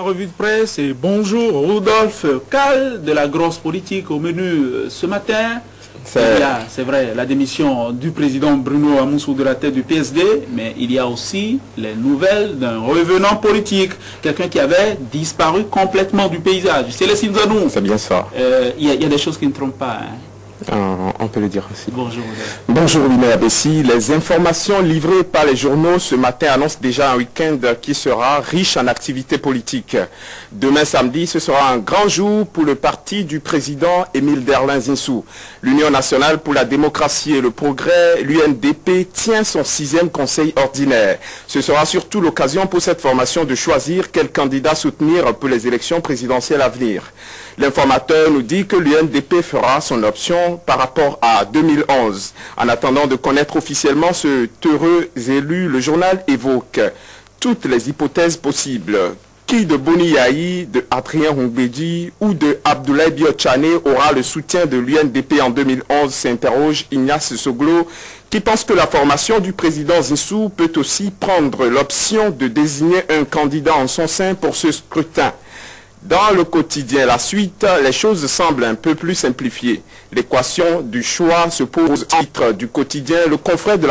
revue de presse et bonjour Rudolf Kall de la grosse politique au menu ce matin. Il y a, c'est vrai, la démission du président Bruno Amoussou de la tête du PSD, mais il y a aussi les nouvelles d'un revenant politique, quelqu'un qui avait disparu complètement du paysage. Célestine Zanou. C'est bien ça. Il y a des choses qui ne trompent pas. Hein. On peut le dire aussi. Bonjour. Bonjour Lina Abessi. Les informations livrées par les journaux ce matin annoncent déjà un week-end qui sera riche en activités politiques. Demain samedi, ce sera un grand jour pour le parti du président Émile Derlin Zinsou. L'Union nationale pour la démocratie et le progrès, l'UNDP, tient son 6e conseil ordinaire. Ce sera surtout l'occasion pour cette formation de choisir quel candidat soutenir pour les élections présidentielles à venir. L'informateur nous dit que l'UNDP fera son option par rapport à 2011. En attendant de connaître officiellement ce heureux élu, le journal évoque toutes les hypothèses possibles. Qui de Boni Yahi, de Adrien Hongbedi ou de Abdoulaye Biotchane aura le soutien de l'UNDP en 2011, s'interroge Ignace Soglo, qui pense que la formation du président Zinsou peut aussi prendre l'option de désigner un candidat en son sein pour ce scrutin. Dans le quotidien, la suite, les choses semblent un peu plus simplifiées. L'équation du choix se pose au titre du quotidien. Le confrère de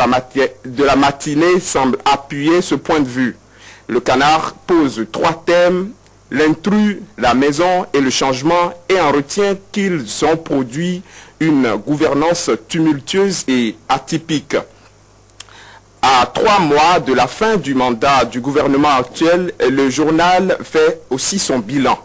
la matinée semble appuyer ce point de vue. Le Canard pose 3 thèmes, l'intrus, la maison et le changement, et en retient qu'ils ont produit une gouvernance tumultueuse et atypique. À 3 mois de la fin du mandat du gouvernement actuel, le journal fait aussi son bilan.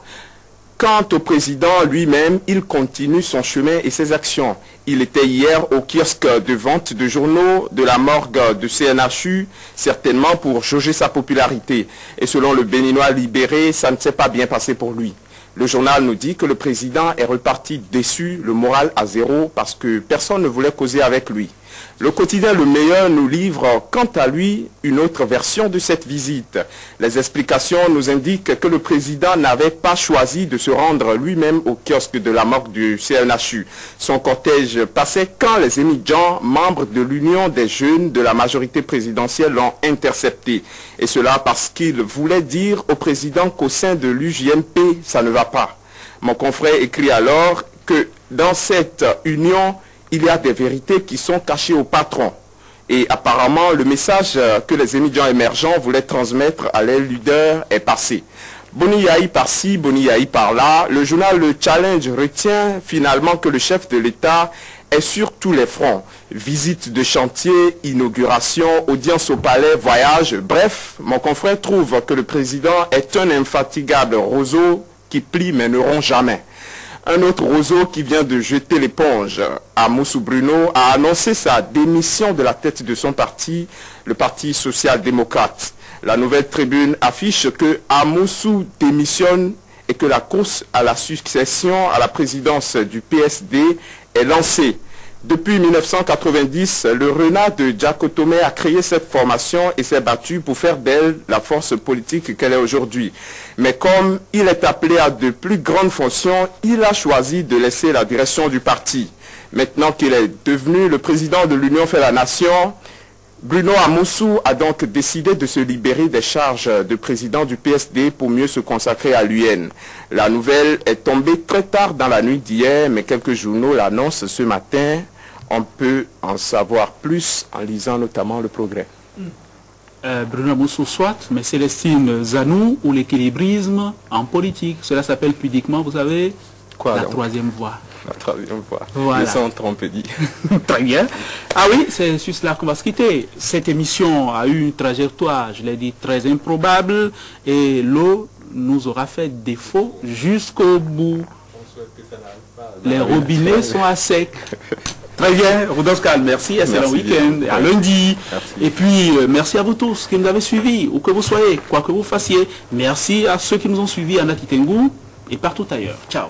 Quant au président lui-même, il continue son chemin et ses actions. Il était hier au kiosque de vente de journaux de la morgue de CNHU, certainement pour jauger sa popularité. Et selon le Béninois libéré, ça ne s'est pas bien passé pour lui. Le journal nous dit que le président est reparti déçu, le moral à zéro, parce que personne ne voulait causer avec lui. Le quotidien Le Meilleur nous livre, quant à lui, une autre version de cette visite. Les explications nous indiquent que le président n'avait pas choisi de se rendre lui-même au kiosque de la morgue du CNHU. Son cortège passait quand les émigrants, membres de l'Union des jeunes de la majorité présidentielle, l'ont intercepté. Et cela parce qu'il voulait dire au président qu'au sein de l'UJMP, ça ne va pas. Mon confrère écrit alors que dans cette union, il y a des vérités qui sont cachées au patron. Et apparemment, le message que les émigrants émergents voulaient transmettre à leurs leaders est passé. Boni Yahi par-ci, Boni Yahi par-là. Le journal Le Challenge retient finalement que le chef de l'État est sur tous les fronts. Visite de chantier, inauguration, audience au palais, voyage. Bref, mon confrère trouve que le président est un infatigable roseau qui plie mais ne rompt jamais. Un autre roseau qui vient de jeter l'éponge, Amoussou Bruno, a annoncé sa démission de la tête de son parti, le Parti social-démocrate. La Nouvelle Tribune affiche que Amoussou démissionne et que la course à la succession à la présidence du PSD est lancée. Depuis 1990, le RENA de Diakotomé a créé cette formation et s'est battu pour faire d'elle la force politique qu'elle est aujourd'hui. Mais comme il est appelé à de plus grandes fonctions, il a choisi de laisser la direction du parti. Maintenant qu'il est devenu le président de l'Union fait la nation, Bruno Amoussou a donc décidé de se libérer des charges de président du PSD pour mieux se consacrer à l'UN. La nouvelle est tombée très tard dans la nuit d'hier, mais quelques journaux l'annoncent ce matin. On peut en savoir plus en lisant notamment Le Progrès. Bruno Amoussou soit, mais Célestine Zanou ou l'équilibrisme en politique. Cela s'appelle pudiquement, vous savez, quoi, la donc troisième voie. La troisième voie. Voilà. Sans tromper dit. Très bien. Ah oui, c'est sur cela qu'on va se quitter. Cette émission a eu une trajectoire, je l'ai dit, très improbable. Et l'eau nous aura fait défaut jusqu'au bout. Les robinets sont à sec. Très bien, Rudolf Kall, merci, excellent week-end, à lundi. Merci. Et puis, merci à vous tous qui nous avez suivis, où que vous soyez, quoi que vous fassiez. Merci à ceux qui nous ont suivis à Natitengu et partout ailleurs. Ciao.